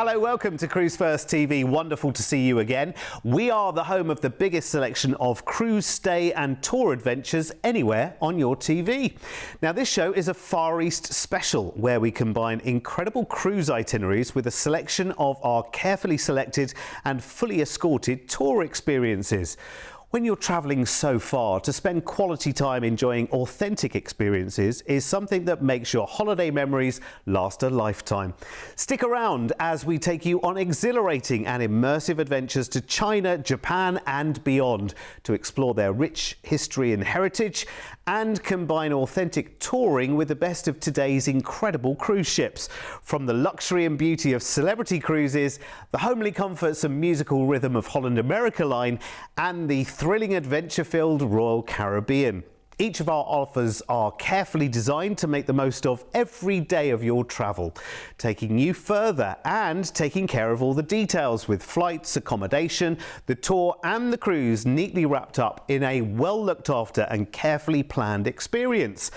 Hello, welcome to Cruise1st TV. Wonderful to see you again. We are the home of the biggest selection of cruise, stay and tour adventures anywhere on your TV. Now, this show is a Far East special where we combine incredible cruise itineraries with a selection of our carefully selected and fully escorted tour experiences. When you're travelling so far, to spend quality time enjoying authentic experiences is something that makes your holiday memories last a lifetime. Stick around as we take you on exhilarating and immersive adventures to China, Japan and beyond to explore their rich history and heritage and combine authentic touring with the best of today's incredible cruise ships. From the luxury and beauty of celebrity cruises, the homely comforts and musical rhythm of Holland America Line and the thrilling adventure-filled Royal Caribbean. Each of our offers are carefully designed to make the most of every day of your travel, taking you further and taking care of all the details with flights, accommodation, the tour and the cruise neatly wrapped up in a well looked after and carefully planned experience.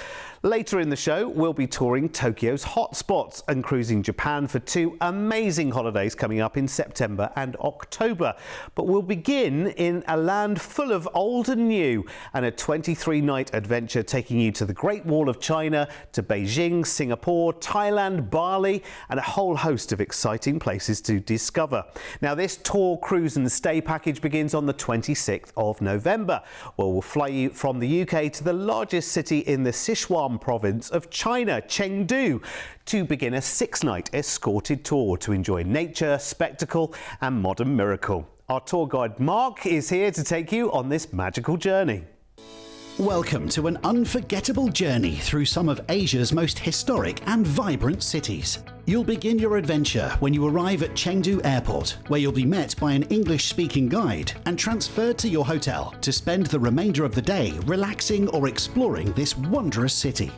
Later in the show, we'll be touring Tokyo's hotspots and cruising Japan for two amazing holidays coming up in September and October. But we'll begin in a land full of old and new and a 23-night adventure taking you to the Great Wall of China, to Beijing, Singapore, Thailand, Bali and a whole host of exciting places to discover. Now, this tour, cruise and stay package begins on the 26th of November, where we'll fly you from the UK to the largest city in the Sichuan province of China, Chengdu, to begin a 6-night escorted tour to enjoy nature, spectacle and modern miracle. Our tour guide Mark is here to take you on this magical journey. Welcome to an unforgettable journey through some of Asia's most historic and vibrant cities. You'll begin your adventure when you arrive at Chengdu Airport, where you'll be met by an English-speaking guide and transferred to your hotel to spend the remainder of the day relaxing or exploring this wondrous city.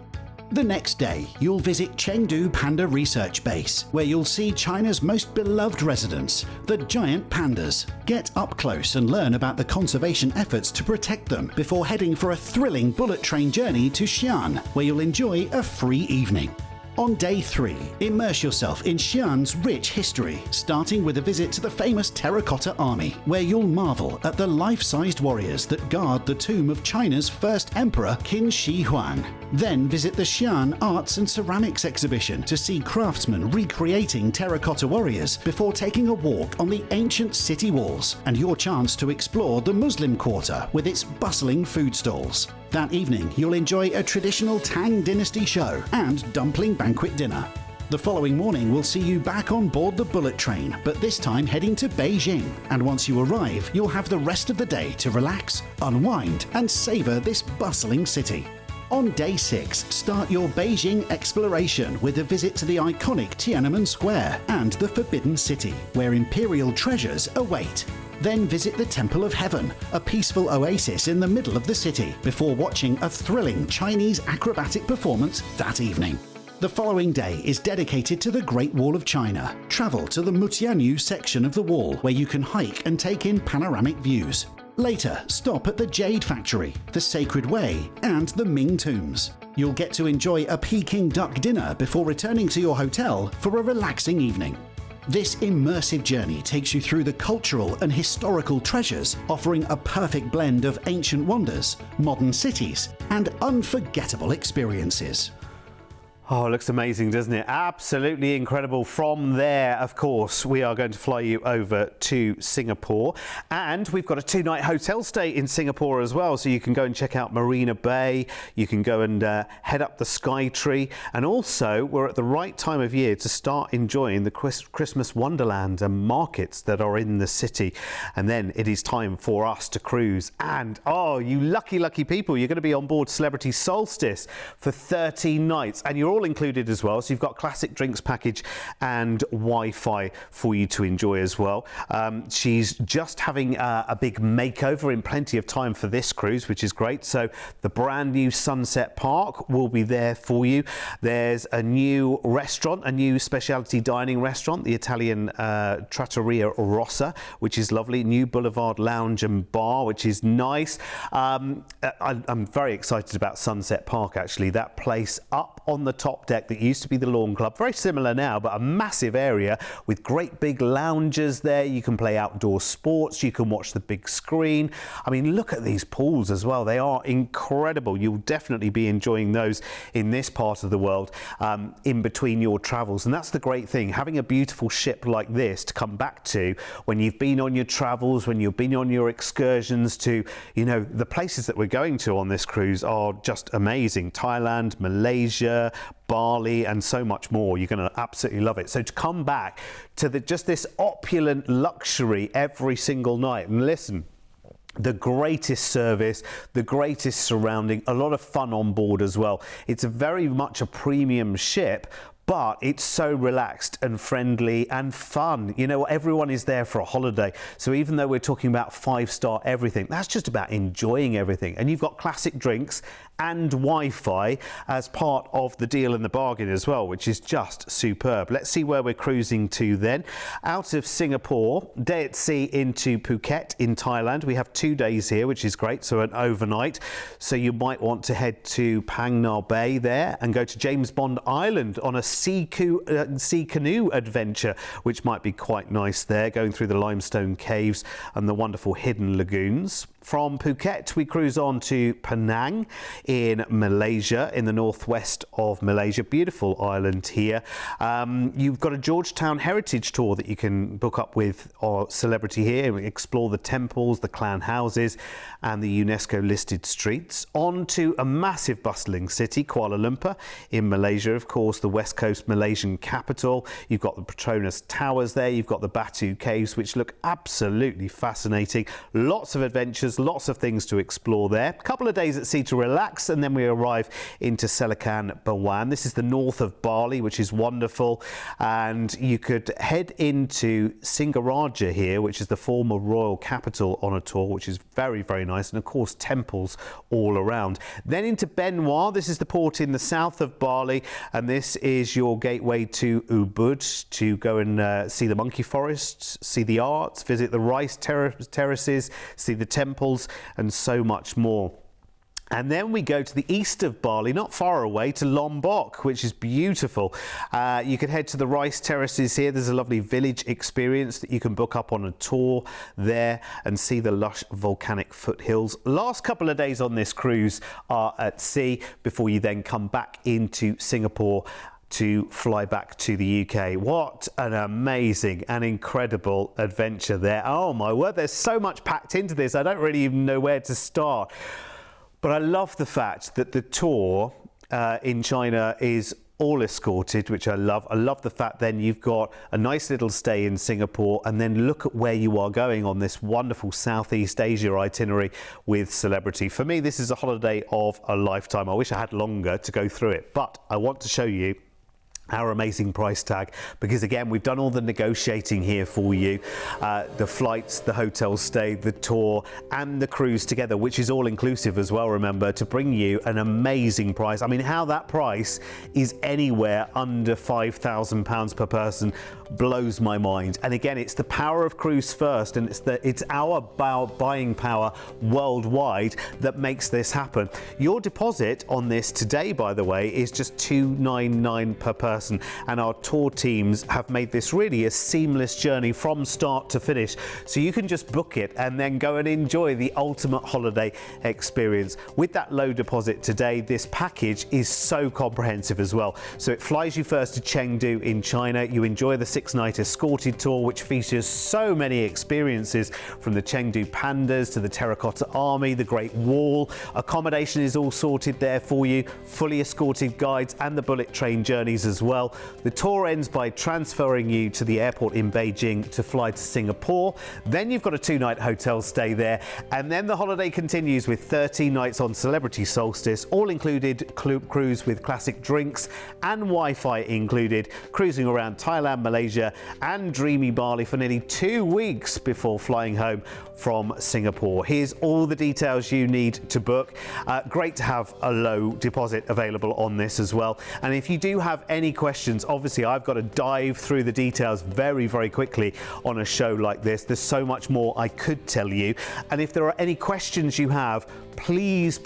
The next day, you'll visit Chengdu Panda Research Base, where you'll see China's most beloved residents, the giant pandas. Get up close and learn about the conservation efforts to protect them before heading for a thrilling bullet train journey to Xi'an, where you'll enjoy a free evening. On day 3, immerse yourself in Xi'an's rich history, starting with a visit to the famous Terracotta Army, where you'll marvel at the life-sized warriors that guard the tomb of China's first emperor, Qin Shi Huang. Then visit the Xi'an Arts and Ceramics exhibition to see craftsmen recreating terracotta warriors before taking a walk on the ancient city walls and your chance to explore the Muslim Quarter with its bustling food stalls. That evening, you'll enjoy a traditional Tang Dynasty show and dumpling banquet dinner. The following morning, we'll see you back on board the bullet train, but this time heading to Beijing. And once you arrive, you'll have the rest of the day to relax, unwind, and savor this bustling city. On day 6, start your Beijing exploration with a visit to the iconic Tiananmen Square and the Forbidden City, where imperial treasures await. Then visit the Temple of Heaven, a peaceful oasis in the middle of the city, before watching a thrilling Chinese acrobatic performance that evening. The following day is dedicated to the Great Wall of China. Travel to the Mutianyu section of the wall, where you can hike and take in panoramic views. Later, stop at the Jade Factory, the Sacred Way, and the Ming Tombs. You'll get to enjoy a Peking duck dinner before returning to your hotel for a relaxing evening. This immersive journey takes you through the cultural and historical treasures, offering a perfect blend of ancient wonders, modern cities, and unforgettable experiences. Oh, it looks amazing, doesn't it? Absolutely incredible. From there, of course, we are going to fly you over to Singapore. And we've got a 2-night hotel stay in Singapore as well. So you can go and check out Marina Bay. You can go and head up the Sky Tree. And also, we're at the right time of year to start enjoying the Christmas wonderland and markets that are in the city. And then it is time for us to cruise. And, oh, you lucky, lucky people, you're going to be on board Celebrity Solstice for 13 nights. And you're all included as well, so you've got classic drinks package and Wi-Fi for you to enjoy as well. She's just having a big makeover in plenty of time for this cruise, which is great. So the brand new Sunset Park will be there for you. There's a new restaurant, a new specialty dining restaurant, the Italian Trattoria Rossa, which is lovely. New Boulevard Lounge and Bar, which is nice. I'm very excited about Sunset Park, actually. That place up on the top deck that used to be the lawn club. Very similar now, but a massive area with great big lounges there. You can play outdoor sports. You can watch the big screen. I mean, look at these pools as well. They are incredible. You'll definitely be enjoying those in this part of the world in between your travels. And that's the great thing, having a beautiful ship like this to come back to when you've been on your travels, when you've been on your excursions to, you know, the places that we're going to on this cruise are just amazing. Thailand, Malaysia, Bali, and so much more. You're going to absolutely love it. So to come back to just this opulent luxury every single night, and listen, the greatest service, the greatest surrounding, a lot of fun on board as well. It's very much a premium ship, but it's so relaxed and friendly and fun. You know, everyone is there for a holiday. So even though we're talking about 5-star everything, that's just about enjoying everything. And you've got classic drinks and Wi-Fi as part of the deal and the bargain as well, which is just superb. Let's see where we're cruising to then. Out of Singapore, day at sea into Phuket in Thailand. We have 2 days here, which is great, so an overnight. So you might want to head to Phang Nga Bay there and go to James Bond Island on a sea canoe adventure, which might be quite nice there, going through the limestone caves and the wonderful hidden lagoons. From Phuket, we cruise on to Penang in Malaysia, in the northwest of Malaysia. Beautiful island here. You've got a Georgetown heritage tour that you can book up with our celebrity here. Explore the temples, the clan houses, and the UNESCO listed streets. On to a massive bustling city, Kuala Lumpur in Malaysia. Of course, the West Coast Malaysian capital. You've got the Petronas Towers there. You've got the Batu Caves, which look absolutely fascinating. Lots of adventures, lots of things to explore there. A couple of days at sea to relax, and then we arrive into Selakan Bawan. This is the north of Bali, which is wonderful. And you could head into Singaraja here, which is the former royal capital, on a tour, which is very, very nice. And of course, temples all around. Then into Benoit. This is the port in the south of Bali, and this is your gateway to Ubud to go and see the monkey forests, see the arts, visit the rice terraces, see the temples, and so much more. And then we go to the east of Bali, not far away, to Lombok, which is beautiful. You can head to the rice terraces here. There's a lovely village experience that you can book up on a tour there and see the lush volcanic foothills. Last couple of days on this cruise are at sea before you then come back into Singapore to fly back to the UK. What an amazing and incredible adventure there. Oh my word, there's so much packed into this. I don't really even know where to start. But I love the fact that the tour in China is all escorted, which I love. I love the fact then you've got a nice little stay in Singapore, and then look at where you are going on this wonderful Southeast Asia itinerary with Celebrity. For me, this is a holiday of a lifetime. I wish I had longer to go through it, but I want to show you our amazing price tag, because again, we've done all the negotiating here for you. The flights, the hotel stay, the tour, and the cruise together, which is all inclusive as well, remember, to bring you an amazing price. I mean, how that price is anywhere under £5,000 per person blows my mind. And again, it's the power of Cruise1st, and it's our buying power worldwide that makes this happen. Your deposit on this today, by the way, is just $299 per person. And our tour teams have made this really a seamless journey from start to finish, so you can just book it and then go and enjoy the ultimate holiday experience. With that low deposit today, this package is so comprehensive as well. So it flies you first to Chengdu in China. You enjoy the 6-night escorted tour, which features so many experiences, from the Chengdu pandas to the Terracotta Army, the Great Wall. Accommodation is all sorted there for you, fully escorted guides, and the bullet train journeys as well. The tour ends by transferring you to the airport in Beijing to fly to Singapore. Then you've got a 2-night hotel stay there, and then the holiday continues with 13 nights on Celebrity Solstice, all included cruise with classic drinks and Wi-Fi included, cruising around Thailand, Malaysia, Malaysia and dreamy Bali for nearly 2 weeks before flying home from Singapore. Here's all the details you need to book. Great to have a low deposit available on this as well. And if you do have any questions, obviously I've got to dive through the details very, very quickly on a show like this. There's so much more I could tell you. And if there are any questions you have, please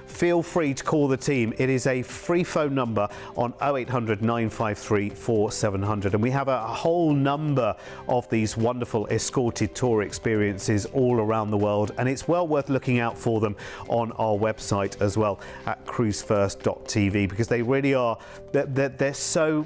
feel free to call the team. It is a free phone number on 0800 953 4700, and we have a whole number of these wonderful escorted tour experiences all around the world, and it's well worth looking out for them on our website as well at Cruise1st.tv, because they really are, they're so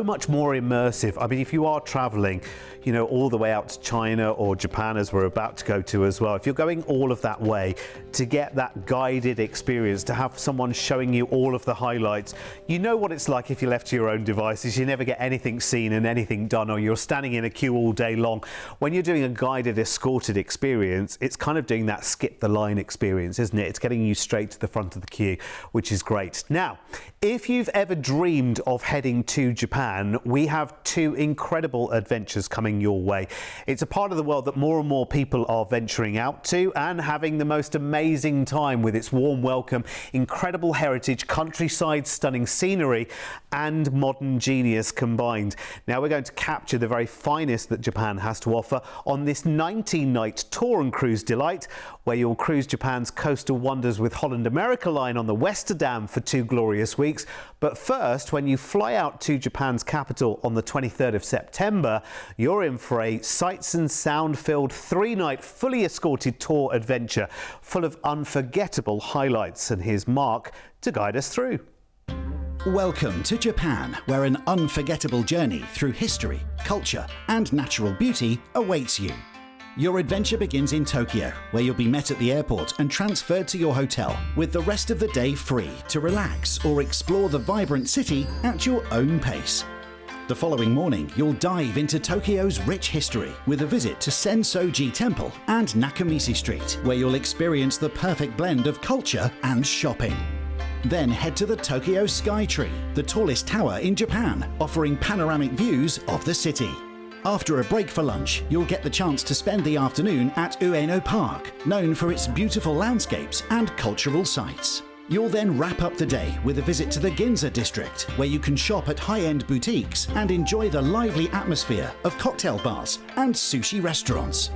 much more immersive. I mean, if you are traveling, you know, all the way out to China or Japan, as we're about to go to as well, if you're going all of that way, to get that guided experience, to have someone showing you all of the highlights, you know what it's like if you're left to your own devices. You never get anything seen and anything done, or you're standing in a queue all day long. When you're doing a guided escorted experience, it's kind of doing that skip the line experience, isn't it? It's getting you straight to the front of the queue, which is great. Now, if you've ever dreamed of heading to Japan, we have 2 incredible adventures coming your way. It's a part of the world that more and more people are venturing out to and having the most amazing time, with its warm welcome, incredible heritage, countryside, stunning scenery and modern genius combined. Now we're going to capture the very finest that Japan has to offer on this 19-night tour and cruise delight, where you'll cruise Japan's coastal wonders with Holland America Line on the Westerdam for 2 glorious weeks. But first, when you fly out to Japan's capital on the 23rd of September, you're in for a sights and sound-filled 3-night fully escorted tour adventure full of unforgettable highlights. And here's Mark to guide us through. Welcome to Japan, where an unforgettable journey through history, culture and natural beauty awaits you. Your adventure begins in Tokyo, where you'll be met at the airport and transferred to your hotel, with the rest of the day free to relax or explore the vibrant city at your own pace. The following morning, you'll dive into Tokyo's rich history with a visit to Sensoji Temple and Nakamichi Street, where you'll experience the perfect blend of culture and shopping. Then head to the Tokyo Skytree, the tallest tower in Japan, offering panoramic views of the city. After a break for lunch, you'll get the chance to spend the afternoon at Ueno Park, known for its beautiful landscapes and cultural sites. You'll then wrap up the day with a visit to the Ginza district, where you can shop at high-end boutiques and enjoy the lively atmosphere of cocktail bars and sushi restaurants.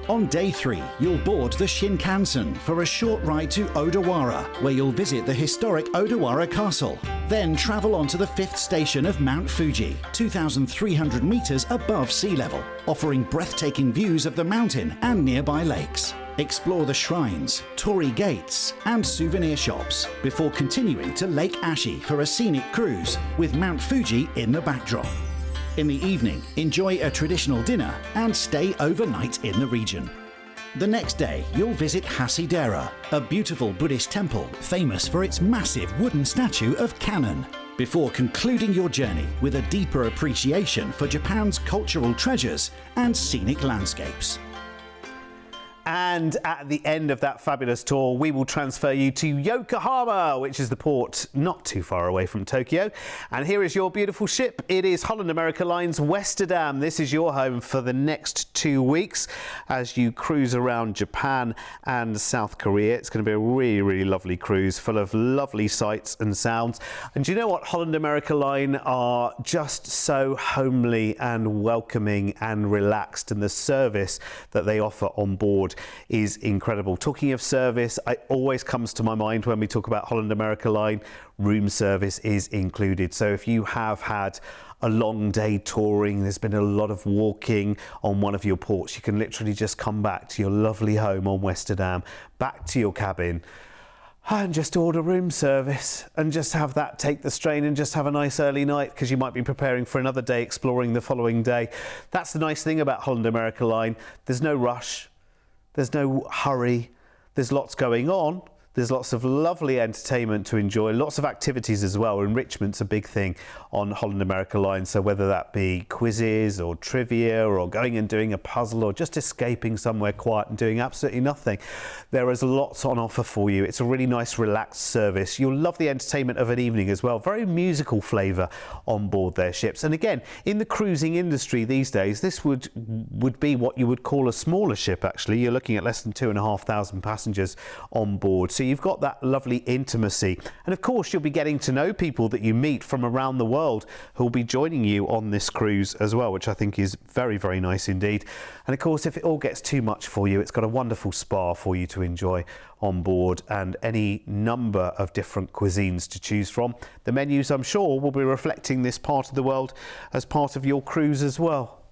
On day 3, you'll board the Shinkansen for a short ride to Odawara, where you'll visit the historic Odawara Castle. Then travel on to the 5th station of Mount Fuji, 2,300 meters above sea level, offering breathtaking views of the mountain and nearby lakes. Explore the shrines, torii gates and souvenir shops before continuing to Lake Ashi for a scenic cruise with Mount Fuji in the backdrop. In the evening, enjoy a traditional dinner and stay overnight in the region. The next day, you'll visit Hasidera, a beautiful Buddhist temple famous for its massive wooden statue of Kannon, before concluding your journey with a deeper appreciation for Japan's cultural treasures and scenic landscapes. And at the end of that fabulous tour, we will transfer you to Yokohama, which is the port not too far away from Tokyo. And here is your beautiful ship. It is Holland America Line's Westerdam. This is your home for the next 2 weeks as you cruise around Japan and South Korea. It's going to be a really, really lovely cruise full of lovely sights and sounds. And do you know what? Holland America Line are just so homely and welcoming and relaxed, and the service that they offer on board is incredible. Talking of service, it always comes to my mind when we talk about Holland America Line, room service is included. So if you have had a long day touring, there's been a lot of walking on one of your ports, you can literally just come back to your lovely home on Westerdam, back to your cabin, and just order room service and just have that take the strain and just have a nice early night, because you might be preparing for another day exploring the following day. That's the nice thing about Holland America Line. There's no rush. There's no hurry. There's lots going on. There's lots of lovely entertainment to enjoy, lots of activities as well. Enrichment's a big thing on Holland America Line, so whether that be quizzes or trivia or going and doing a puzzle or just escaping somewhere quiet and doing absolutely nothing, there is lots on offer for you. It's a really nice relaxed service. You'll love the entertainment of an evening as well. Very musical flavour on board their ships. And again, in the cruising industry these days, this would be what you would call a smaller ship actually. You're looking at less than 2,500 passengers on board. So you've got that lovely intimacy. And of course, you'll be getting to know people that you meet from around the world who will be joining you on this cruise as well, which I think is very, very nice indeed. And of course, if it all gets too much for you, it's got a wonderful spa for you to enjoy on board and any number of different cuisines to choose from. The menus, I'm sure, will be reflecting this part of the world as part of your cruise as well.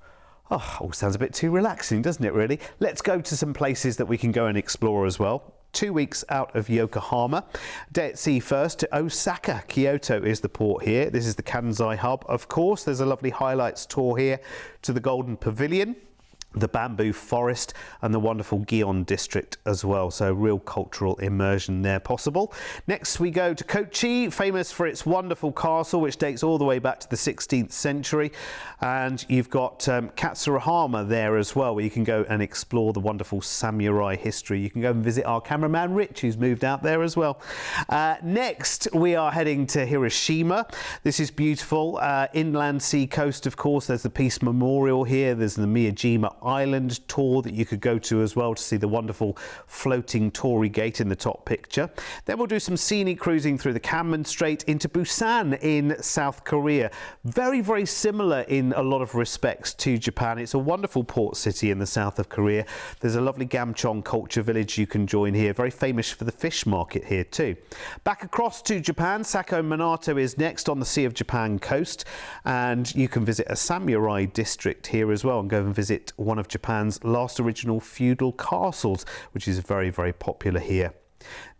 Oh, all sounds a bit too relaxing, doesn't it, really? Let's go to some places that we can go and explore as well. 2 weeks out of Yokohama. Day at sea first to Osaka. Kyoto is the port here. This is the Kansai hub. Of course, there's a lovely highlights tour here to the Golden Pavilion, the bamboo forest and the wonderful Gion district as well, so real cultural immersion there possible. Next we go to Kochi, famous for its wonderful castle which dates all the way back to the 16th century, and you've got Katsurahama there as well, where you can go and explore the wonderful samurai history. You can go and visit our cameraman Rich, who's moved out there as well. Next we are heading to Hiroshima. This is beautiful, inland sea coast, of course. There's the Peace Memorial here, there's the Miyajima Island tour that you could go to as well to see the wonderful floating Torii Gate in the top picture. Then we'll do some scenic cruising through the Kanman Strait into Busan in South Korea. Very, very similar in a lot of respects to Japan. It's a wonderful port city in the south of Korea. There's a lovely Gamcheon culture village you can join here. Very famous for the fish market here too. Back across to Japan, Sako Minato is next on the Sea of Japan coast, and you can visit a samurai district here as well and go and visit one of Japan's last original feudal castles, which is very, very popular here.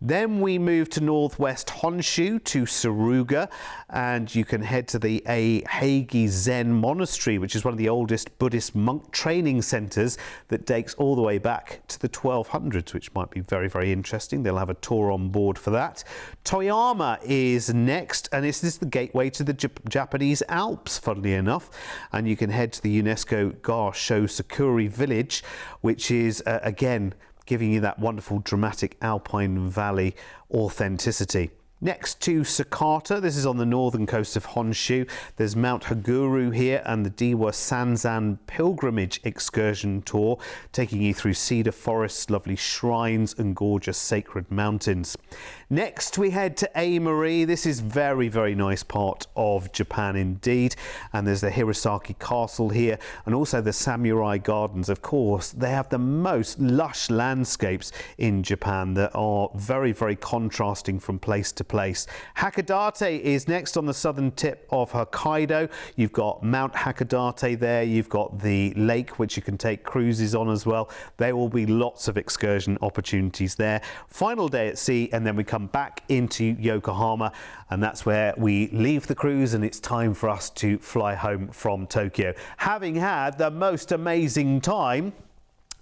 Then we move to northwest Honshu to Suruga, and you can head to the Eihagi Zen Monastery, which is one of the oldest Buddhist monk training centres that dates all the way back to the 1200s, which might be very, very interesting. They'll have a tour on board for that. Toyama is next, and this is the gateway to the Japanese Alps, funnily enough, and you can head to the UNESCO Gasho Sakuri village, which is, again, giving you that wonderful dramatic alpine valley authenticity. Next to Sakata, this is on the northern coast of Honshu. There's Mount Haguru here and the Dewa Sanzan pilgrimage excursion tour, taking you through cedar forests, lovely shrines and gorgeous sacred mountains. Next we head to Aomori. This is very, very nice part of Japan indeed, and there's the Hirosaki Castle here and also the Samurai Gardens. Of course, they have the most lush landscapes in Japan that are very, very contrasting from place to place. Hakodate is next on the southern tip of Hokkaido. You've got Mount Hakodate there, you've got the lake which you can take cruises on as well. There will be lots of excursion opportunities there. Final day at sea, and then we come back into Yokohama, and that's where we leave the cruise and it's time for us to fly home from Tokyo. Having had the most amazing time,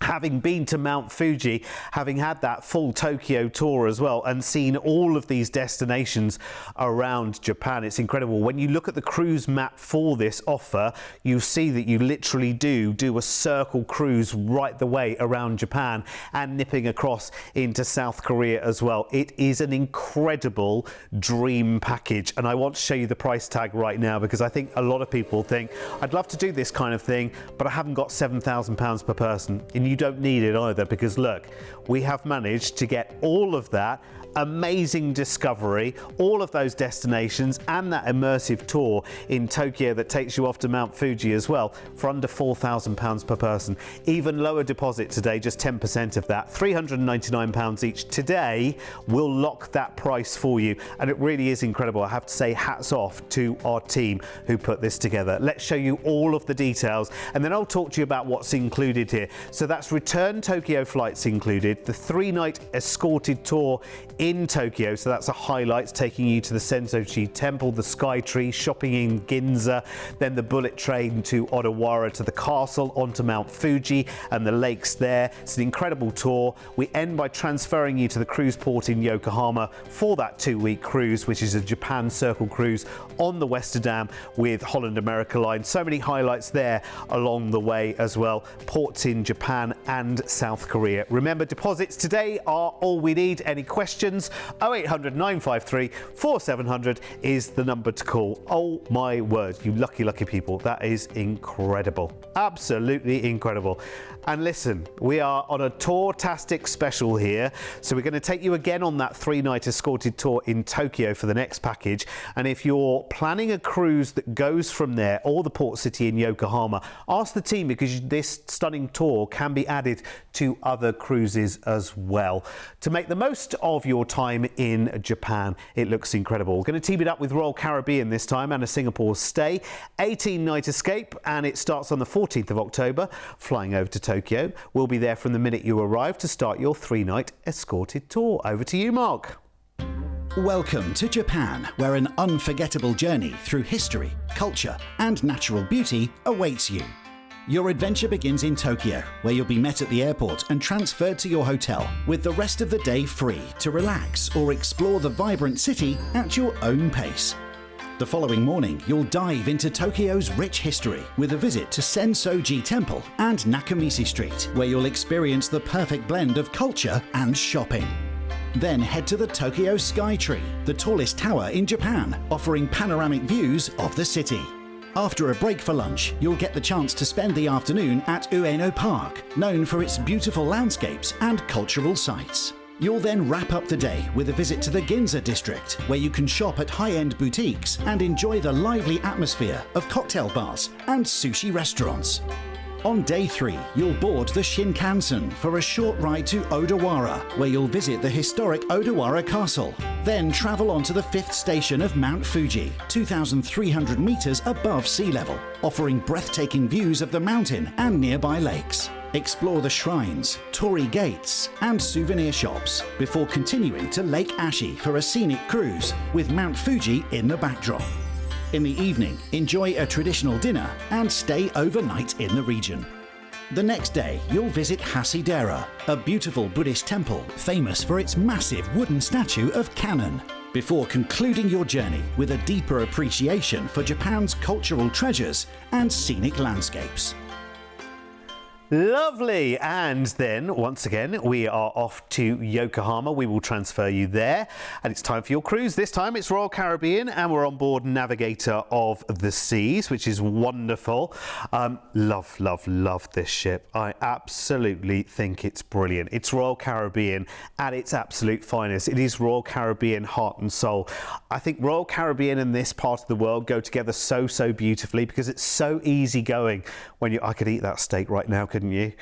having been to Mount Fuji, having had that full Tokyo tour as well and seen all of these destinations around Japan. It's incredible. When you look at the cruise map for this offer, you see that you literally do a circle cruise right the way around Japan and nipping across into South Korea as well. It is an incredible dream package, and I want to show you the price tag right now because I think a lot of people think, I'd love to do this kind of thing, but I haven't got £7,000 per person. And you don't need it either, because look, we have managed to get all of that amazing discovery, all of those destinations and that immersive tour in Tokyo that takes you off to Mount Fuji as well for under £4,000 per person. Even lower deposit today, just 10% of that, £399 each today will lock that price for you, and it really is incredible. I have to say hats off to our team who put this together. Let's show you all of the details and then I'll talk to you about what's included here. So that's return Tokyo flights included, the 3-night escorted tour in Tokyo, so that's a highlight, taking you to the Sensoji Temple, the Sky Tree, shopping in Ginza, then the bullet train to Odawara to the castle, onto Mount Fuji and the lakes there. It's an incredible tour. We end by transferring you to the cruise port in Yokohama for that 2-week cruise, which is a Japan Circle cruise on the Westerdam with Holland America Line. So many highlights there along the way as well. Ports in Japan and South Korea. Remember, deposits today are all we need. Any questions? 0800 953 4700 is the number to call. Oh my word, you lucky people. That is incredible. Absolutely incredible. And listen, we are on a tour-tastic special here, so we're going to take you again on that 3-night escorted tour in Tokyo for the next package. And if you're planning a cruise that goes from there or the port city in Yokohama, ask the team, because this stunning tour can be added to other cruises as well. To make the most of your time in Japan, it looks incredible. We're going to team it up with Royal Caribbean this time and a Singapore stay. 18-night escape, and it starts on the 14th of October, flying over to Tokyo. We'll be there from the minute you arrive to start your 3-night escorted tour. Over to you, Mark. Welcome to Japan, where an unforgettable journey through history, culture, and natural beauty awaits you. Your adventure begins in Tokyo, where you'll be met at the airport and transferred to your hotel, with the rest of the day free to relax or explore the vibrant city at your own pace. The following morning, you'll dive into Tokyo's rich history with a visit to Sensoji Temple and Nakamichi Street, where you'll experience the perfect blend of culture and shopping. Then head to the Tokyo Sky Tree, the tallest tower in Japan, offering panoramic views of the city. After a break for lunch, you'll get the chance to spend the afternoon at Ueno Park, known for its beautiful landscapes and cultural sites. You'll then wrap up the day with a visit to the Ginza district, where you can shop at high-end boutiques and enjoy the lively atmosphere of cocktail bars and sushi restaurants. On day 3, you'll board the Shinkansen for a short ride to Odawara, where you'll visit the historic Odawara Castle. Then travel on to the 5th station of Mount Fuji, 2,300 meters above sea level, offering breathtaking views of the mountain and nearby lakes. Explore the shrines, torii gates, and souvenir shops before continuing to Lake Ashi for a scenic cruise with Mount Fuji in the backdrop. In the evening, enjoy a traditional dinner and stay overnight in the region. The next day, you'll visit Hasidera, a beautiful Buddhist temple famous for its massive wooden statue of Kannon, before concluding your journey with a deeper appreciation for Japan's cultural treasures and scenic landscapes. Lovely. And then once again, we are off to Yokohama. We will transfer you there, and it's time for your cruise. This time it's Royal Caribbean, and we're on board Navigator of the Seas, which is wonderful. Love this ship. I absolutely think it's brilliant. It's Royal Caribbean at its absolute finest. It is Royal Caribbean heart and soul. I think Royal Caribbean and this part of the world go together so beautifully, because it's so easygoing. I could eat that steak right now, couldn't you?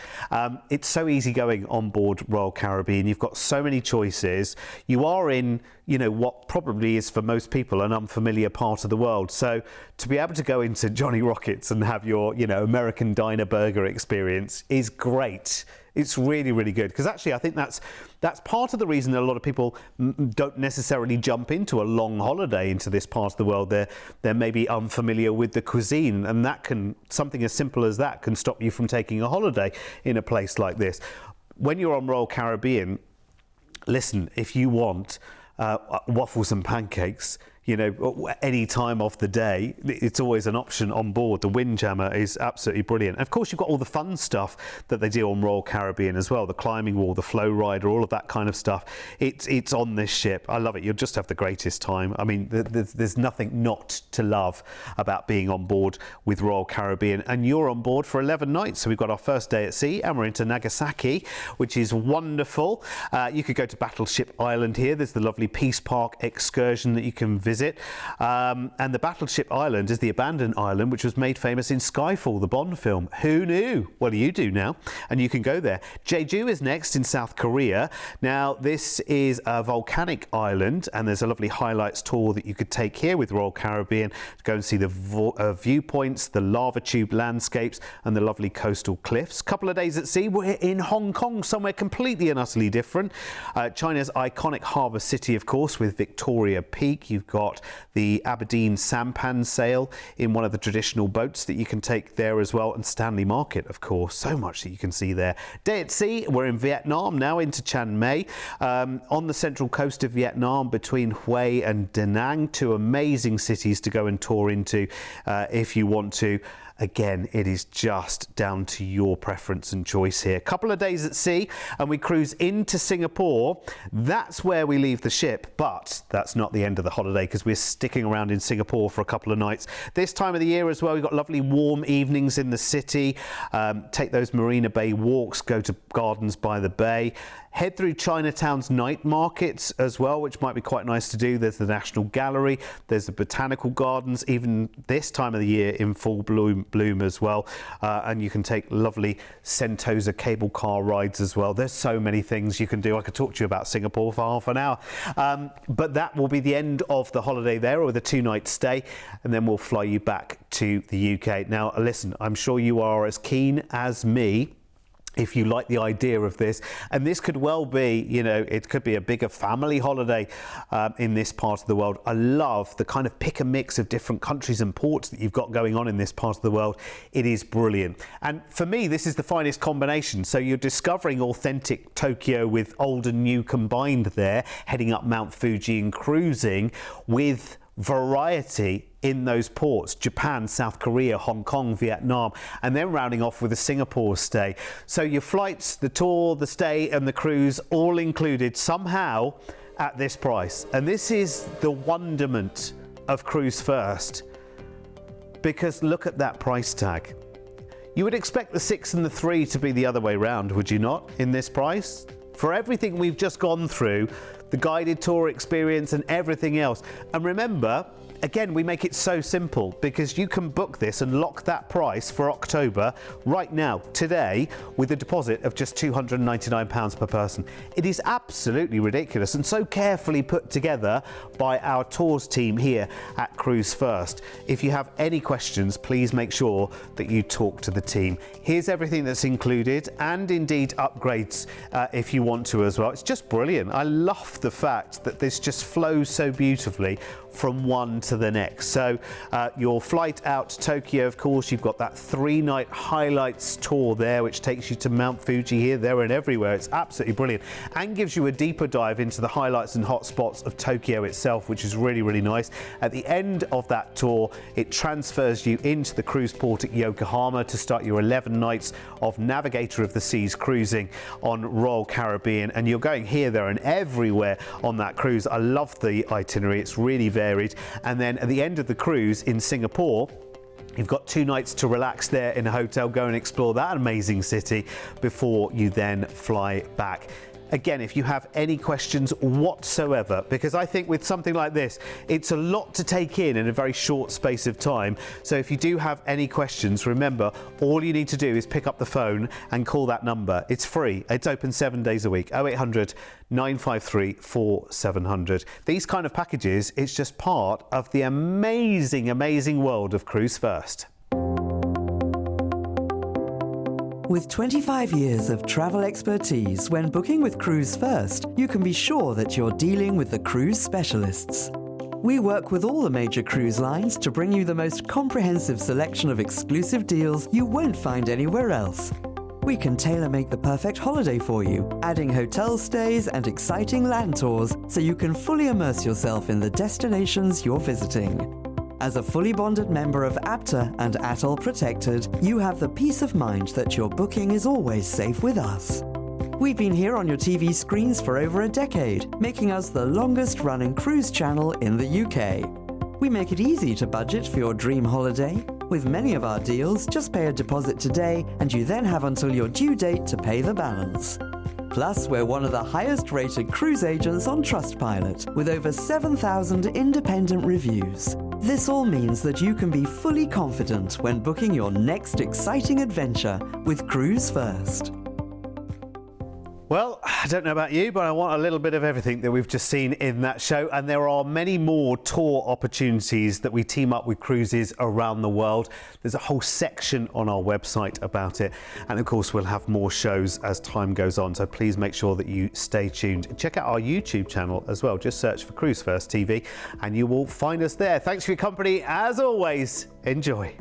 It's so easygoing on board Royal Caribbean. You've got so many choices. You are in, what probably is for most people an unfamiliar part of the world. So to be able to go into Johnny Rockets and have your, American diner burger experience is great. It's really good, because actually I think that's part of the reason that a lot of people don't necessarily jump into a long holiday into this part of the world. They're maybe unfamiliar with the cuisine, and something as simple as that can stop you from taking a holiday in a place like this. When you're on Royal Caribbean, listen, if you want waffles and pancakes, any time of the day, it's always an option on board. The Windjammer is absolutely brilliant. And of course, you've got all the fun stuff that they do on Royal Caribbean as well. The climbing wall, the flow rider, all of that kind of stuff. It's on this ship. I love it. You'll just have the greatest time. I mean, there's nothing not to love about being on board with Royal Caribbean. And you're on board for 11 nights. So we've got our first day at sea, and we're into Nagasaki, which is wonderful. You could go to Battleship Island here. There's the lovely Peace Park excursion that you can visit. visit. And the Battleship Island is the abandoned island which was made famous in Skyfall, the Bond film. Who knew? Well, you do now, and you can go there. Jeju is next in South Korea. Now, this is a volcanic island, and there's a lovely highlights tour that you could take here with Royal Caribbean to go and see the viewpoints, the lava tube landscapes, and the lovely coastal cliffs. Couple of days at sea. We're in Hong Kong, somewhere completely and utterly different. China's iconic harbour city, of course, with Victoria Peak. You've got the Aberdeen sampan sail in one of the traditional boats that you can take there as well, and Stanley Market, of course. So much that you can see there. Day at sea, we're in Vietnam now, into Chiang Mai, on the central coast of Vietnam between Hue and Da Nang. Two amazing cities to go and tour into if you want to. Again, it is just down to your preference and choice here. Couple of days at sea and we cruise into Singapore. That's where we leave the ship, but that's not the end of the holiday because we're sticking around in Singapore for a couple of nights. This time of the year as well, we've got lovely warm evenings in the city. Take those Marina Bay walks, go to Gardens by the Bay. Head through Chinatown's night markets as well, which might be quite nice to do. There's the National Gallery, there's the Botanical Gardens, even this time of the year in full bloom as well. And you can take lovely Sentosa cable car rides as well. There's so many things you can do. I could talk to you about Singapore for half an hour. But that will be the end of the holiday there, or the 2-night stay, and then we'll fly you back to the UK. Now, listen, I'm sure you are as keen as me if you like the idea of this, and this could well be, you know, it could be a bigger family holiday in this part of the world. I love the kind of pick and mix of different countries and ports that you've got going on in this part of the world. It is brilliant, and for me this is the finest combination. So you're discovering authentic Tokyo with old and new combined there, heading up Mount Fuji and cruising with variety in those ports: Japan, South Korea, Hong Kong, Vietnam, and then rounding off with a Singapore stay. So your flights, the tour, the stay and the cruise all included somehow at this price. And this is the wonderment of Cruise First, because look at that price tag. You would expect the 6 and the 3 to be the other way round, would you not, in this price? For everything we've just gone through, the guided tour experience and everything else. And remember, again, we make it so simple because you can book this and lock that price for October right now, today, with a deposit of just £299 per person. It is absolutely ridiculous and so carefully put together by our tours team here at Cruise First. If you have any questions, please make sure that you talk to the team. Here's everything that's included, and indeed upgrades if you want to as well. It's just brilliant. I love the fact that this just flows so beautifully from one to the next. So your flight out to Tokyo, of course, you've got that 3-night highlights tour there, which takes you to Mount Fuji here, there and everywhere. It's absolutely brilliant and gives you a deeper dive into the highlights and hotspots of Tokyo itself, which is really, really nice. At the end of that tour, it transfers you into the cruise port at Yokohama to start your 11 nights of Navigator of the Seas cruising on Royal Caribbean. And you're going here, there and everywhere on that cruise. I love the itinerary. It's really varied. And then at the end of the cruise in Singapore, you've got 2 nights to relax there in a hotel, go and explore that amazing city before you then fly back. Again, if you have any questions whatsoever, because I think with something like this, it's a lot to take in a very short space of time. So if you do have any questions, remember, all you need to do is pick up the phone and call that number. It's free. It's open 7 days a week. 0800 953 4700. These kind of packages, it's just part of the amazing, amazing world of Cruise First. With 25 years of travel expertise, when booking with Cruise First, you can be sure that you're dealing with the cruise specialists. We work with all the major cruise lines to bring you the most comprehensive selection of exclusive deals you won't find anywhere else. We can tailor-make the perfect holiday for you, adding hotel stays and exciting land tours so you can fully immerse yourself in the destinations you're visiting. As a fully bonded member of APTA and ATOL Protected, you have the peace of mind that your booking is always safe with us. We've been here on your TV screens for over a decade, making us the longest-running cruise channel in the UK. We make it easy to budget for your dream holiday. With many of our deals, just pay a deposit today and you then have until your due date to pay the balance. Plus, we're one of the highest rated cruise agents on Trustpilot, with over 7,000 independent reviews. This all means that you can be fully confident when booking your next exciting adventure with Cruise1st. Well, I don't know about you, but I want a little bit of everything that we've just seen in that show. And there are many more tour opportunities that we team up with cruises around the world. There's a whole section on our website about it. And of course, we'll have more shows as time goes on. So please make sure that you stay tuned. Check out our YouTube channel as well. Just search for Cruise1st TV and you will find us there. Thanks for your company. As always, enjoy.